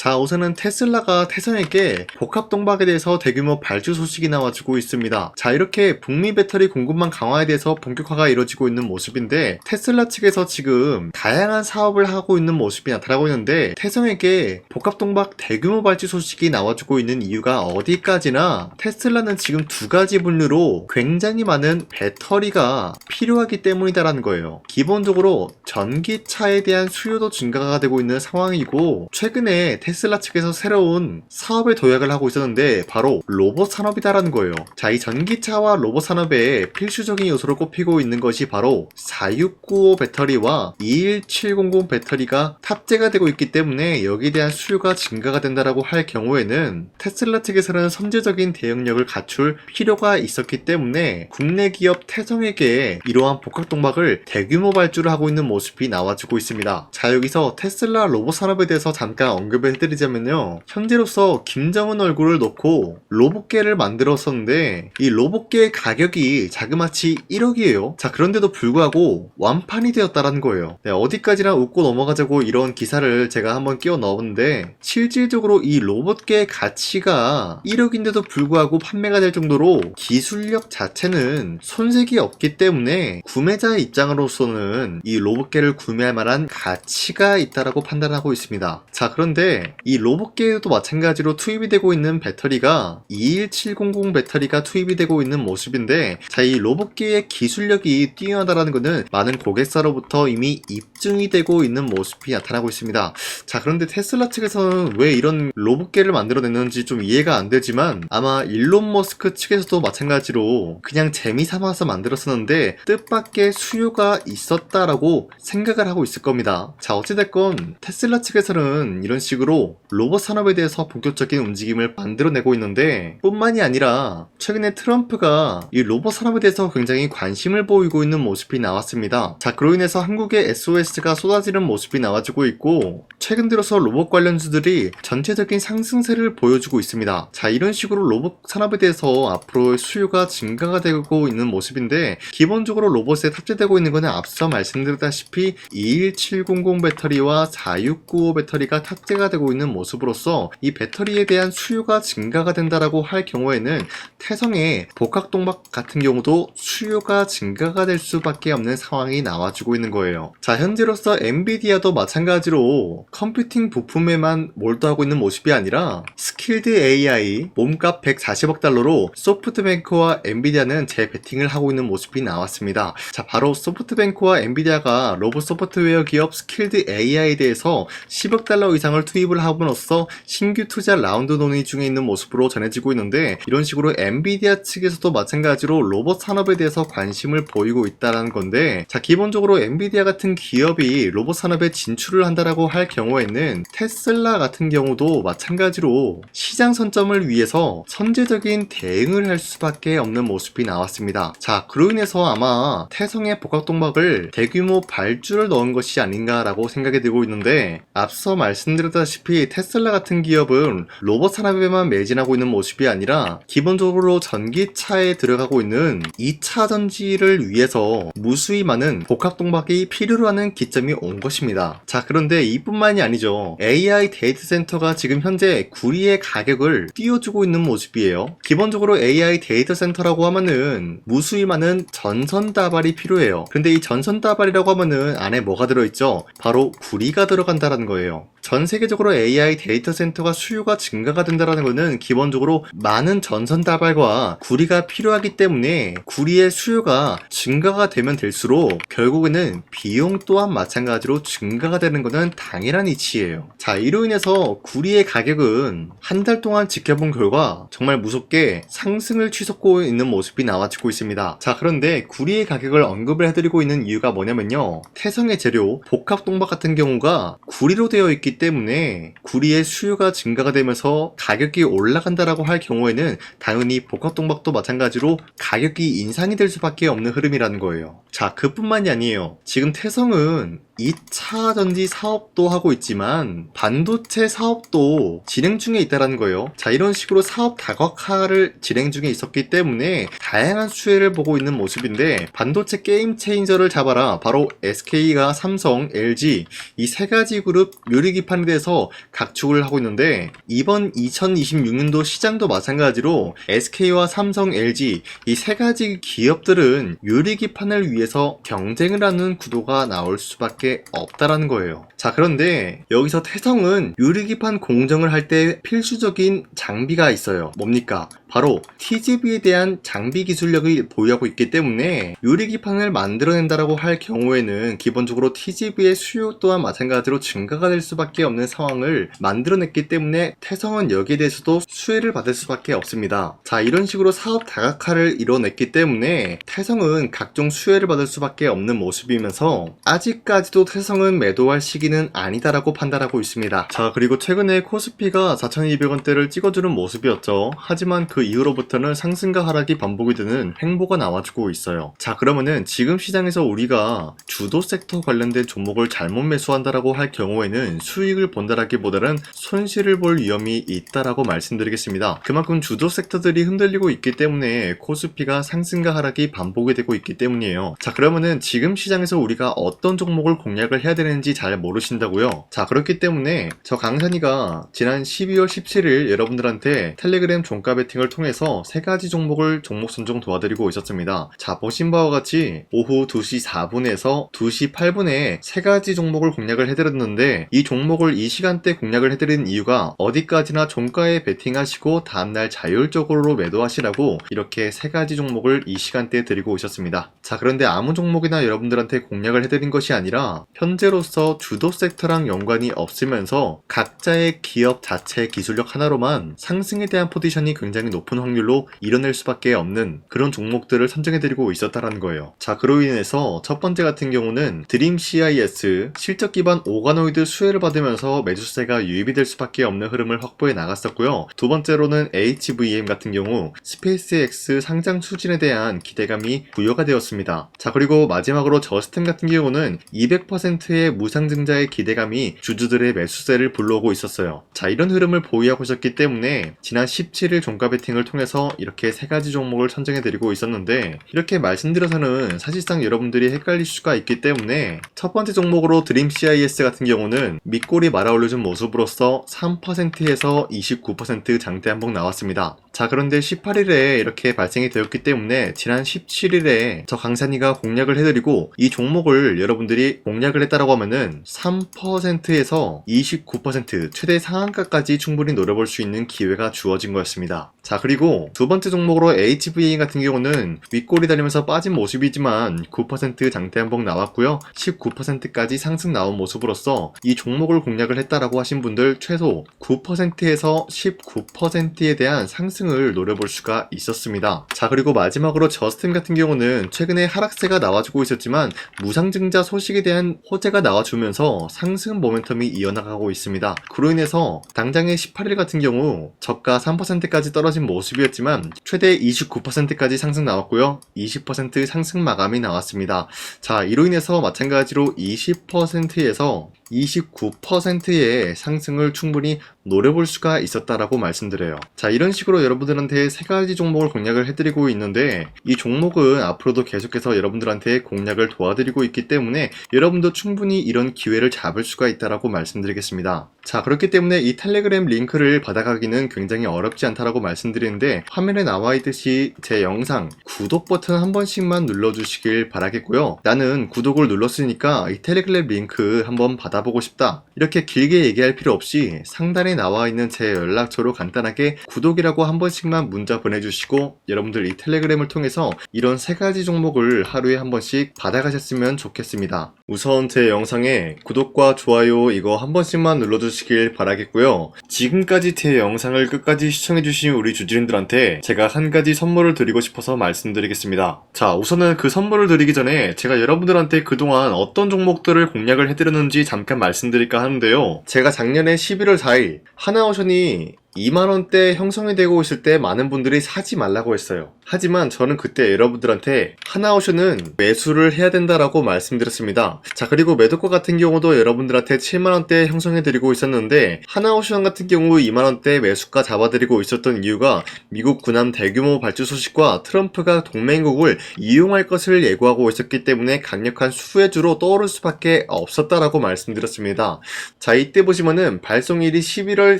자, 우선은 테슬라가 태성에게 복합동박에 대해서 대규모 발주 소식이 나와주고 있습니다. 자, 이렇게 북미 배터리 공급망 강화에 대해서 본격화가 이루어지고 있는 모습인데, 테슬라 측에서 지금 다양한 사업을 하고 있는 모습이 나타나고 있는데, 태성에게 복합동박 대규모 발주 소식이 나와주고 있는 이유가 어디까지나 테슬라는 지금 두 가지 분류로 굉장히 많은 배터리가 필요하기 때문이다라는 거예요. 기본적으로 전기차에 대한 수요도 증가가 되고 있는 상황이고, 최근에 테슬라 측에서 새로운 사업에 도약을 하고 있었는데 바로 로봇 산업이다라는 거예요. 자, 이 전기차와 로봇 산업의 필수적인 요소로 꼽히고 있는 것이 바로 4695 배터리와 21700 배터리가 탑재가 되고 있기 때문에 여기에 대한 수요가 증가가 된다라고 할 경우에는 테슬라 측에서는 선제적인 대응력을 갖출 필요가 있었기 때문에 국내 기업 태성에게 이러한 복합동박을 대규모 발주를 하고 있는 모습이 나와주고 있습니다. 자, 여기서 테슬라 로봇 산업에 대해서 잠깐 언급을 해드리자면요, 현재로서 김정은 얼굴을 놓고 로봇계를 만들었었는데 이 로봇계의 가격이 자그마치 1억이에요. 자, 그런데도 불구하고 완판이 되었다라는 거예요. 네, 어디까지나 웃고 넘어가자고 이런 기사를 제가 한번 끼워 넣었는데, 실질적으로 이 로봇계의 가치가 1억인데도 불구하고 판매가 될 정도로 기술력 자체는 손색이 없기 때문에 구매자의 입장으로서는 이 로봇계를 구매할 만한 가치가 있다라고 판단하고 있습니다. 자, 그런데 이 로봇계에도 마찬가지로 투입이 되고 있는 배터리가 21700 배터리가 투입이 되고 있는 모습인데, 자, 이 로봇계의 기술력이 뛰어나다라는 것은 많은 고객사로부터 이미 입증이 되고 있는 모습이 나타나고 있습니다. 자, 그런데 테슬라 측에서는 왜 이런 로봇계를 만들어냈는지 좀 이해가 안 되지만, 아마 일론 머스크 측에서도 마찬가지로 그냥 재미삼아서 만들었었는데 뜻밖의 수요가 있었다라고 생각을 하고 있을 겁니다. 자, 어찌됐건 테슬라 측에서는 이런 식으로 로봇 산업에 대해서 본격적인 움직임을 만들어내고 있는데, 뿐만이 아니라 최근에 트럼프가 이 로봇 산업에 대해서 굉장히 관심을 보이고 있는 모습이 나왔습니다. 자, 그로 인해서 한국의 SOS가 쏟아지는 모습이 나와주고 있고, 최근 들어서 로봇 관련주들이 전체적인 상승세를 보여주고 있습니다. 자, 이런 식으로 로봇 산업에 대해서 앞으로 수요가 증가가 되고 있는 모습인데, 기본적으로 로봇에 탑재되고 있는 것은 앞서 말씀드렸다시피 21700 배터리와 4695 배터리가 탑재가 되고 있는 모습으로서 이 배터리에 대한 수요가 증가가 된다라고 할 경우에는 태성의 복합동박 같은 경우도 수요가 증가가 될 수밖에 없는 상황이 나와주고 있는 거예요. 자, 현재로서 엔비디아도 마찬가지로 컴퓨팅 부품에만 몰두하고 있는 모습이 아니라 스킬드 AI 몸값 140억 달러로 소프트뱅크와 엔비디아는 재배팅을 하고 있는 모습이 나왔습니다. 자, 바로 소프트뱅크와 엔비디아가 로봇 소프트웨어 기업 스킬드 AI에 대해서 10억 달러 이상을 투입을 함으로써 신규 투자 라운드 논의 중에 있는 모습으로 전해지고 있는데, 이런 식으로 엔비디아 측에서도 마찬가지로 로봇 산업에 대해서 관심을 보이고 있다는 건데, 자, 기본적으로 엔비디아 같은 기업이 로봇 산업에 진출을 한다라고 할 경우에는 테슬라 같은 경우도 마찬가지로 시장 선점을 위해서 선제적인 대응을 할 수밖에 없는 모습이 나왔습니다. 자, 그로 인해서 아마 태성의 복합동박을 대규모 발주를 넣은 것이 아닌가라고 생각이 들고 있는데, 앞서 말씀드렸다시피 테슬라 같은 기업은 로봇 산업에만 매진하고 있는 모습이 아니라 기본적으로 전기차에 들어가고 있는 2차 전지를 위해서 무수히 많은 복합동박이 필요로 하는 기점이 온 것입니다. 자, 그런데 이뿐만이 아니죠. AI 데이터 센터가 지금 현재 구리의 가격을 띄워주고 있는 모습이에요. 기본적으로 AI 데이터 센터라고 하면은 무수히 많은 전선 다발이 필요해요. 근데 이 전선 다발이라고 하면은 안에 뭐가 들어있죠? 바로 구리가 들어간다는 거예요. 전 세계적으로 AI 데이터 센터가 수요가 증가가 된다는 것은 기본적으로 많은 전선 다발과 구리가 필요하기 때문에 구리의 수요가 증가가 되면 될수록 결국에는 비용 또한 마찬가지로 증가가 되는 것은 당연한 이치예요. 자, 이로 인해서 구리의 가격은 한 달 동안 지켜본 결과 정말 무섭게 상승을 취소하고 있는 모습이 나와지고 있습니다. 자, 그런데 구리의 가격을 언급을 해드리고 있는 이유가 뭐냐면요, 태성의 재료 복합동박 같은 경우가 구리로 되어 있기 때문에 구리의 수요가 증가가 되면서 가격이 올라간다라고 할 경우에는 당연히 복합동박도 마찬가지로 가격이 인상이 될 수밖에 없는 흐름이라는 거예요. 자, 그뿐만이 아니에요. 지금 태성은 2차 전지 사업도 하고 있지만 반도체 사업도 진행 중에 있다는 거예요. 자, 이런 식으로 사업 다각화를 진행 중에 있었기 때문에 다양한 수혜를 보고 있는 모습인데, 반도체 게임 체인저를 잡아라, 바로 SK가 삼성, LG 이 세 가지 그룹 요리기 유리기판에 대해서 각축을 하고 있는데, 이번 2026년도 시장도 마찬가지로 SK와 삼성, LG 이 세 가지 기업들은 유리기판을 위해서 경쟁을 하는 구도가 나올 수밖에 없다라는 거예요. 자, 그런데 여기서 태성은 유리기판 공정을 할 때 필수적인 장비가 있어요. 뭡니까? 바로 TGV에 대한 장비 기술력을 보유하고 있기 때문에 유리기판을 만들어낸다라고 할 경우에는 기본적으로 TGV의 수요 또한 마찬가지로 증가가 될 수밖에 없는 상황을 만들어냈기 때문에 태성은 여기에 대해서도 수혜를 받을 수밖에 없습니다. 자, 이런 식으로 사업 다각화를 이뤄냈기 때문에 태성은 각종 수혜를 받을 수밖에 없는 모습이면서 아직까지도 태성은 매도할 시기는 아니다라고 판단하고 있습니다. 자, 그리고 최근에 코스피가 4,200원대를 찍어주는 모습이었죠. 하지만 그 이후로부터는 상승과 하락이 반복이 되는 행보가 나와주고 있어요. 자, 그러면은 지금 시장에서 우리가 주도 섹터 관련된 종목을 잘못 매수한다라고 할 경우에는 수익을 본다라기보다는 손실을 볼 위험이 있다라고 말씀드리겠습니다. 그만큼 주도 섹터들이 흔들리고 있기 때문에 코스피가 상승과 하락이 반복이 되고 있기 때문이에요. 자, 그러면은 지금 시장에서 우리가 어떤 종목을 공략을 해야 되는지 잘 모르신다고요? 자, 그렇기 때문에 저 강산이가 지난 12월 17일 여러분들한테 텔레그램 종가 베팅을 통해서 세 가지 종목을 종목 선정 도와드리고 있었습니다. 자, 보신 바와 같이 오후 2시 4분에서 2시 8분에 세 가지 종목을 공략을 해드렸는데, 이 종목을 이 시간대 공략을 해드린 이유가 어디까지나 종가에 베팅하시고 다음날 자율적으로 매도하시라고 이렇게 세 가지 종목을 이 시간대에 드리고 있었습니다. 자, 그런데 아무 종목이나 여러분들한테 공략을 해드린 것이 아니라 현재로서 주도 섹터랑 연관이 없으면서 각자의 기업 자체 기술력 하나로만 상승에 대한 포지션이 굉장히 높은 확률로 이뤄낼 수밖에 없는 그런 종목들을 선정해드리고 있었다는 거예요. 자, 그로 인해서 첫 번째 같은 경우는 드림 CIS 실적 기반 오가노이드 수혜를 받으면서 매수세가 유입이 될 수밖에 없는 흐름을 확보해 나갔었고요. 두 번째로는 HVM 같은 경우 스페이스X 상장 추진에 대한 기대감이 부여가 되었습니다. 자, 그리고 마지막으로 저스템 같은 경우는 200%의 무상증자의 기대감이 주주들의 매수세를 불러오고 있었어요. 자, 이런 흐름을 보유하고 있었기 때문에 지난 17일 종가 베팅을 통해서 이렇게 세 가지 종목을 선정해드리고 있었는데, 이렇게 말씀드려서는 사실상 여러분들이 헷갈릴 수가 있기 때문에 첫 번째 종목으로 드림 CIS 같은 경우는 밑골이 말아 올려준 모습으로서 3%에서 29% 장대 한봉 나왔습니다. 자, 그런데 18일에 이렇게 발생이 되었기 때문에 지난 17일에 저 강산이가 공략을 해드리고 이 종목을 여러분들이 공략을 했다라고 하면은 3%에서 29% 최대 상한가까지 충분히 노려볼 수 있는 기회가 주어진 거였습니다. 자, 그리고 두 번째 종목으로 HVA 같은 경우는 윗골이 달리면서 빠진 모습이지만 9% 장대 한봉 나왔고요. 19%까지 상승 나온 모습으로서 이 종목을 공략을 했다라고 하신 분들 최소 9%에서 19%에 대한 상승을 노려볼 수가 있었습니다. 자, 그리고 마지막으로 저스템 같은 경우는 최근에 하락세가 나와주고 있었지만 무상증자 소식에 대한 호재가 나와주면서 상승 모멘텀이 이어나가고 있습니다. 그로 인해서 당장의 18일 같은 경우 저가 3%까지 떨어진 모습이었지만 최대 29%까지 상승 나왔고요. 20% 상승 마감이 나왔습니다. 자, 이로 인해서 마찬가지로 20%에서 29%의 상승을 충분히 노려볼 수가 있었다라고 말씀드려요. 자, 이런 식으로 여러분들한테 세 가지 종목을 공략을 해드리고 있는데, 이 종목은 앞으로도 계속해서 여러분들한테 공략을 도와드리고 있기 때문에 여러분도 충분히 이런 기회를 잡을 수가 있다라고 말씀드리겠습니다. 자, 그렇기 때문에 이 텔레그램 링크를 받아가기는 굉장히 어렵지 않다라고 말씀드리는데, 화면에 나와 있듯이 제 영상 구독 버튼 한 번씩만 눌러주시길 바라겠고요. 나는 구독을 눌렀으니까 이 텔레그램 링크 한번 받아보고 싶다, 이렇게 길게 얘기할 필요 없이 상단에 나와 있는 제 연락처로 간단하게 구독이라고 한 번씩만 문자 보내주시고 여러분들 이 텔레그램을 통해서 이런 세 가지 종목을 하루에 한 번씩 받아가셨으면 좋겠습니다. 우선 제 영상에 구독과 좋아요 이거 한 번씩만 눌러주시길 바라겠고요. 지금까지 제 영상을 끝까지 시청해주신 우리 주주님들한테 제가 한 가지 선물을 드리고 싶어서 말씀드리겠습니다. 자, 우선은 그 선물을 드리기 전에 제가 여러분들한테 그동안 어떤 종목들을 공략을 해드렸는지 잠깐 말씀드릴까 하는데요. 제가 작년에 11월 4일 하나오션이 2만원대 형성이 되고 있을 때 많은 분들이 사지 말라고 했어요. 하지만 저는 그때 여러분들한테 하나오션은 매수를 해야 된다라고 말씀드렸습니다. 자, 그리고 매도가 같은 경우도 여러분들한테 7만원대 형성해드리고 있었는데 하나오션 같은 경우 2만원대 매수가 잡아드리고 있었던 이유가 미국 군함 대규모 발주 소식과 트럼프가 동맹국을 이용할 것을 예고하고 있었기 때문에 강력한 수혜주로 떠오를 수밖에 없었다라고 말씀드렸습니다. 자, 이때 보시면은 발송일이 11월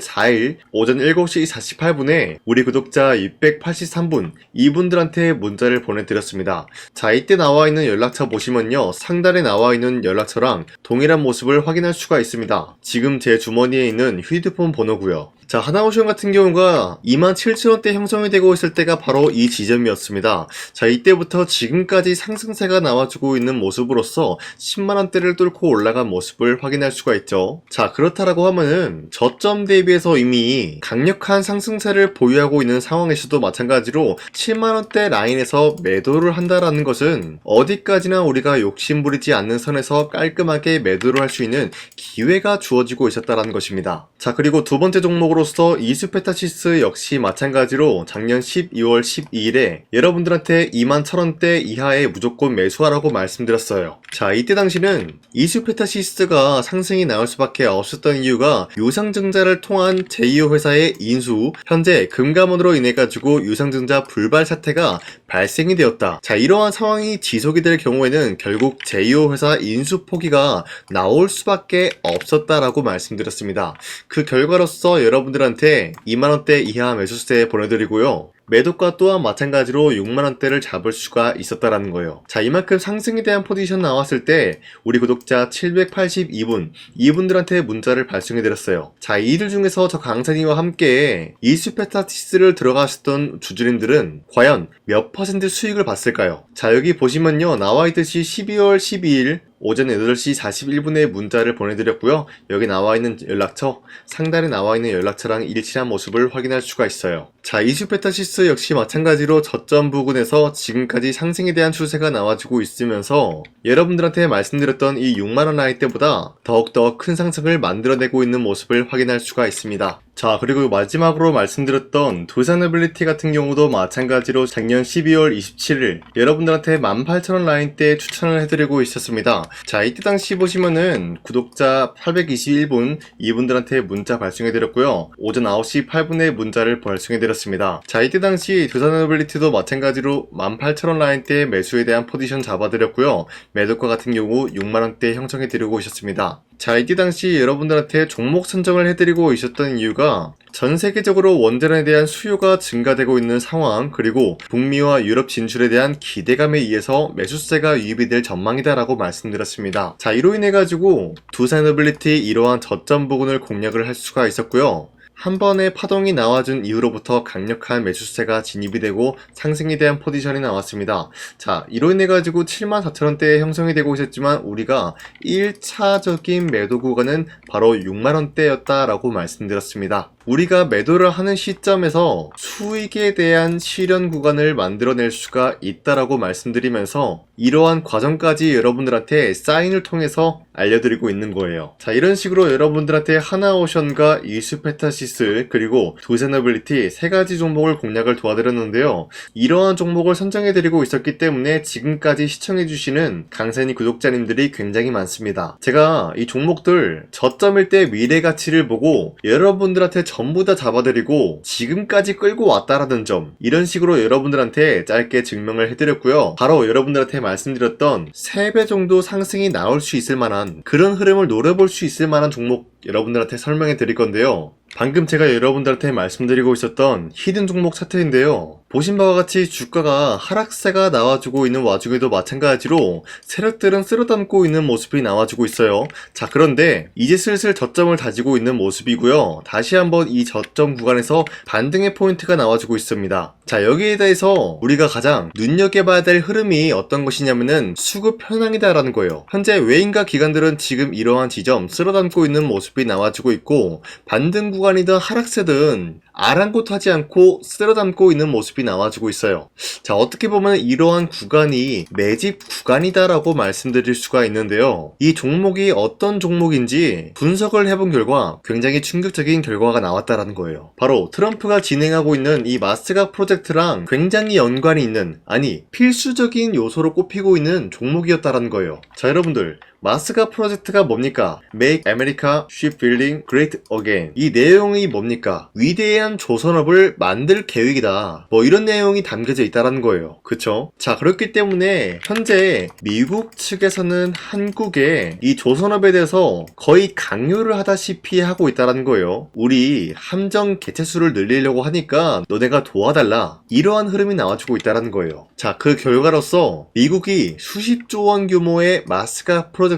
4일 오전 7시 48분에 우리 구독자 683분 이분들한테 문자를 보내드렸습니다. 자, 이때 나와있는 연락처 보시면요, 상단에 나와있는 연락처랑 동일한 모습을 확인할 수가 있습니다. 지금 제 주머니에 있는 휴대폰 번호고요. 자, 하나오션 같은 경우가 27,000원대 형성이 되고 있을 때가 바로 이 지점이었습니다. 자, 이때부터 지금까지 상승세가 나와주고 있는 모습으로서 10만원대를 뚫고 올라간 모습을 확인할 수가 있죠. 자, 그렇다라고 하면은 저점 대비해서 이미 강력한 상승세를 보유하고 있는 상황에서도 마찬가지로 7만원대 라인에서 매도를 한다라는 것은 어디까지나 우리가 욕심부리지 않는 선에서 깔끔하게 매도를 할 수 있는 기회가 주어지고 있었다라는 것입니다. 자, 그리고 두 번째 종목으로서 이수페타시스 역시 마찬가지로 작년 12월 12일에 여러분들한테 21,000원대 이하에 무조건 매수하라고 말씀드렸어요. 자, 이때 당시는 이수페타시스가 상승이 나올 수밖에 없었던 이유가 유상증자를 통한 제2호 회사의 인수, 현재 금감원으로 인해 가지고 유상증자 불발 사태가 발생이 되었다. 자, 이러한 상황이 지속이 될 경우에는 결국 제2호 회사 인수 포기가 나올 수밖에 없었다라고 말씀드렸습니다. 그 결과로서 여러분들한테 2만원대 이하 매수세 보내드리고요. 매도가 또한 마찬가지로 6만원대를 잡을 수가 있었다라는 거예요. 자, 이만큼 상승에 대한 포지션 나왔을 때 우리 구독자 782분 이분들한테 문자를 발송해드렸어요. 자, 이들 중에서 저 강산이와 함께 이수페타시스를 들어가셨던 주주님들은 과연 몇 퍼센트 수익을 봤을까요? 자, 여기 보시면요, 나와있듯이 12월 12일 오전 8시 41분에 문자를 보내드렸고요. 여기 나와있는 연락처, 상단에 나와있는 연락처랑 일치한 모습을 확인할 수가 있어요. 자, 이수페타시스 역시 마찬가지로 저점 부근에서 지금까지 상승에 대한 추세가 나와주고 있으면서 여러분들한테 말씀드렸던 이 6만원 라인 때보다 더욱더 큰 상승을 만들어내고 있는 모습을 확인할 수가 있습니다. 자, 그리고 마지막으로 말씀드렸던 두산에빌리티 같은 경우도 마찬가지로 작년 12월 27일 여러분들한테 18,000원 라인 때 추천을 해드리고 있었습니다. 자, 이때 당시 보시면은 구독자 821분 이분들한테 문자 발송해드렸고요. 오전 9시 8분에 문자를 발송해드렸습니다. 자, 이때 당시 두산에빌리티도 마찬가지로 18,000원 라인 때 매수에 대한 포지션 잡아드렸고요. 매도가 같은 경우 6만원대 형성해드리고 있었습니다. 자, 이때 당시 여러분들한테 종목 선정을 해드리고 있었던 이유가 전 세계적으로 원전에 대한 수요가 증가되고 있는 상황, 그리고 북미와 유럽 진출에 대한 기대감에 의해서 매수세가 유입이 될 전망이다라고 말씀드렸습니다. 자, 이로 인해 가지고 두산에빌리티 이러한 저점 부근을 공략을 할 수가 있었고요. 한 번의 파동이 나와준 이후로부터 강력한 매수세가 진입이 되고 상승에 대한 포지션이 나왔습니다. 자, 이로 인해 가지고 74,000원대에 형성이 되고 있었지만 우리가 1차적인 매도 구간은 바로 6만원대였다라고 말씀드렸습니다. 우리가 매도를 하는 시점에서 수익에 대한 실현 구간을 만들어낼 수가 있다라고 말씀드리면서 이러한 과정까지 여러분들한테 사인을 통해서 알려드리고 있는 거예요. 자, 이런 식으로 여러분들한테 하나오션과 이수페타시스 그리고 두산에빌리티 세 가지 종목을 공략을 도와드렸는데요. 이러한 종목을 선정해드리고 있었기 때문에 지금까지 시청해주시는 강산이 구독자님들이 굉장히 많습니다. 제가 이 종목들 저점일 때 미래 가치를 보고 여러분들한테 전부 다 잡아드리고 지금까지 끌고 왔다라는 점, 이런 식으로 여러분들한테 짧게 증명을 해드렸고요. 바로 여러분들한테 말씀드렸던 3배 정도 상승이 나올 수 있을 만한 그런 흐름을 노려볼 수 있을 만한 종목 여러분들한테 설명해 드릴 건데요. 방금 제가 여러분들한테 말씀드리고 있었던 히든 종목 차트인데요. 보신 바와 같이 주가가 하락세가 나와주고 있는 와중에도 마찬가지로 세력들은 쓸어담고 있는 모습이 나와주고 있어요. 자, 그런데 이제 슬슬 저점을 다지고 있는 모습이고요. 다시 한번 이 저점 구간에서 반등의 포인트가 나와주고 있습니다. 자, 여기에 대해서 우리가 가장 눈여겨봐야 될 흐름이 어떤 것이냐면은 수급 현황이다라는 거예요. 현재 외인과 기관들은 지금 이러한 지점 쓸어담고 있는 모습이 나와주고 있고 반등 구간이든 하락세든 아랑곳하지 않고 쓸어담고 있는 모습이 나와주고 있어요. 자, 어떻게 보면 이러한 구간이 매집 구간이다라고 말씀드릴 수가 있는데요. 이 종목이 어떤 종목인지 분석을 해본 결과 굉장히 충격적인 결과가 나왔다라는 거예요. 바로 트럼프가 진행하고 있는 이 마스가 프로젝트랑 굉장히 연관이 있는, 아니 필수적인 요소로 꼽히고 있는 종목이었다라는 거예요. 자, 여러분들, 마스가 프로젝트가 뭡니까? Make America Shipbuilding Great Again. 이 내용이 뭡니까? 위대한 조선업을 만들 계획이다. 뭐 이런 내용이 담겨져 있다는 거예요. 그쵸? 자, 그렇기 때문에 현재 미국 측에서는 한국에 이 조선업에 대해서 거의 강요를 하다시피 하고 있다는 거예요. 우리 함정 개체수를 늘리려고 하니까 너네가 도와달라. 이러한 흐름이 나와주고 있다는 거예요. 자, 그 결과로서 미국이 수십조 원 규모의 마스가 프로젝트에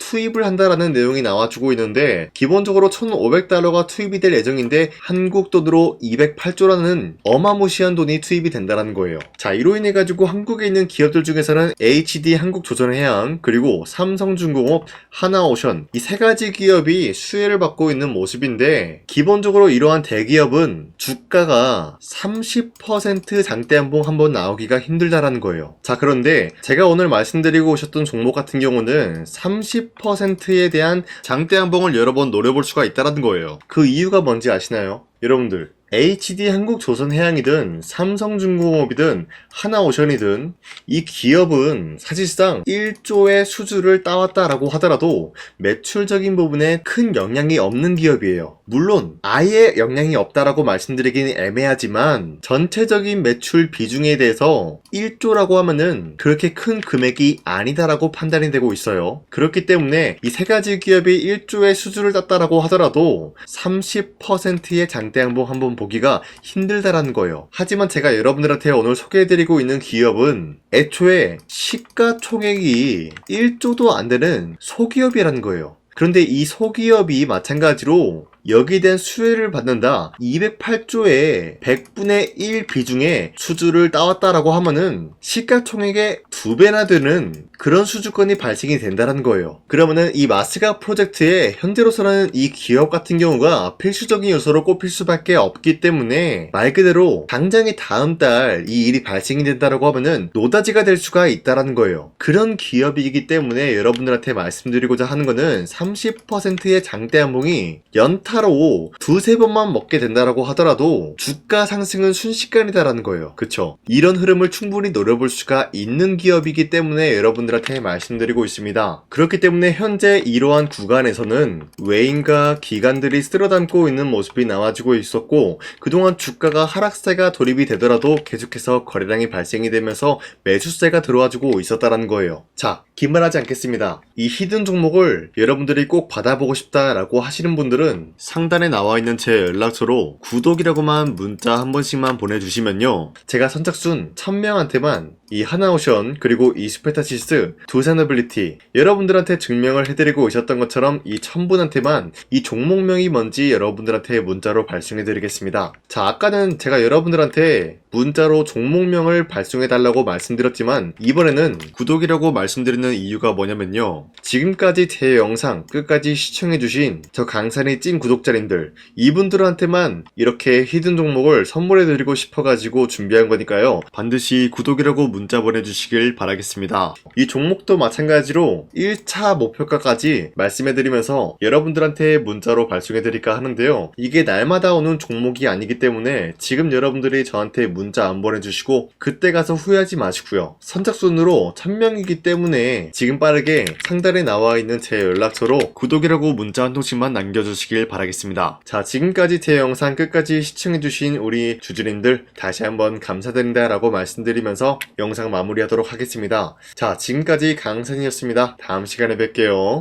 투입을 한다라는 내용이 나와주고 있는데, 기본적으로 1,500달러가 투입이 될 예정인데 한국 돈으로 208조라는 어마무시한 돈이 투입이 된다는 거예요. 자, 이로 인해 가지고 한국에 있는 기업들 중에서는 HD 한국조선해양, 그리고 삼성중공업, 하나오션, 이 세 가지 기업이 수혜를 받고 있는 모습인데, 기본적으로 이러한 대기업은 주가가 30% 장대한봉 한번 나오기가 힘들다라는 거예요. 자, 그런데 제가 오늘 말씀드리고 오셨던 종목 같은 경우는 30%에 대한 장대한봉을 여러 번 노려볼 수가 있다는 거예요. 그 이유가 뭔지 아시나요? 여러분들, HD 한국조선해양이든 삼성중공업이든 하나오션이든 이 기업은 사실상 1조의 수주를 따왔다라고 하더라도 매출적인 부분에 큰 영향이 없는 기업이에요. 물론 아예 영향이 없다라고 말씀드리긴 애매하지만 전체적인 매출 비중에 대해서 1조라고 하면은 그렇게 큰 금액이 아니다라고 판단이 되고 있어요. 그렇기 때문에 이 세 가지 기업이 1조의 수주를 땄다라고 하더라도 30%의 장대양봉 한번 보기가 힘들다라는 거예요. 하지만 제가 여러분들한테 오늘 소개해드리고 있는 기업은 애초에 시가총액이 1조도 안 되는 소기업이라는 거예요. 그런데 이 소기업이 마찬가지로 여기에 대한 수혜를 받는다, 208조의 100분의 1 비중의 수주를 따왔다라고 하면은 시가총액의 2배나 되는 그런 수주권이 발생이 된다는 거예요. 그러면은 이 마스가 프로젝트에 현재로서는 이 기업 같은 경우가 필수적인 요소로 꼽힐 수밖에 없기 때문에 말 그대로 당장에 다음 달 이 일이 발생이 된다라고 하면은 노다지가 될 수가 있다라는 거예요. 그런 기업이기 때문에 여러분들한테 말씀드리고자 하는 거는 30%의 장대한봉이 연타로 두세 번만 먹게 된다라고 하더라도 주가 상승은 순식간이다라는 거예요. 그쵸? 이런 흐름을 충분히 노려볼 수가 있는 기업이기 때문에 여러분들한테 말씀드리고 있습니다. 그렇기 때문에 현재 이러한 구간에서는 외인과 기관들이 쓸어담고 있는 모습이 나와주고 있었고, 그동안 주가가 하락세가 돌입이 되더라도 계속해서 거래량이 발생이 되면서 매수세가 들어와주고 있었다는 거예요. 자, 긴말하지 않겠습니다. 이 히든 종목을 여러분들이 꼭 받아보고 싶다라고 하시는 분들은 상단에 나와있는 제 연락처로 구독이라고만 문자 한 번씩만 보내주시면요, 제가 선착순 1000명한테만 이 하나오션 그리고 이 스페타시스 두산어빌리티 여러분들한테 증명을 해드리고 있었던 것처럼 이 1000분한테만 이 종목명이 뭔지 여러분들한테 문자로 발송해드리겠습니다. 자, 아까는 제가 여러분들한테 문자로 종목명을 발송해달라고 말씀드렸지만 이번에는 구독이라고 말씀드리는 이유가 뭐냐면요, 지금까지 제 영상 끝까지 시청해주신 저 강산의 찐 구독자님들, 이분들한테만 이렇게 히든 종목을 선물해드리고 싶어가지고 준비한 거니까요, 반드시 구독이라고 문자 보내주시길 바라겠습니다. 이 종목도 마찬가지로 1차 목표가까지 말씀해드리면서 여러분들한테 문자로 발송해드릴까 하는데요, 이게 날마다 오는 종목이 아니기 때문에 지금 여러분들이 저한테 문자 안 보내주시고 그때 가서 후회하지 마시고요, 선착순으로 1000명이기 때문에 지금 빠르게 상단에 나와있는 제 연락처로 구독이라고 문자 한 통씩만 남겨주시길 바라겠습니다. 자, 지금까지 제 영상 끝까지 시청해주신 우리 주주님들 다시 한번 감사드린다 라고 말씀드리면서 영상 마무리하도록 하겠습니다. 자, 지금까지 강산이었습니다. 다음 시간에 뵐게요.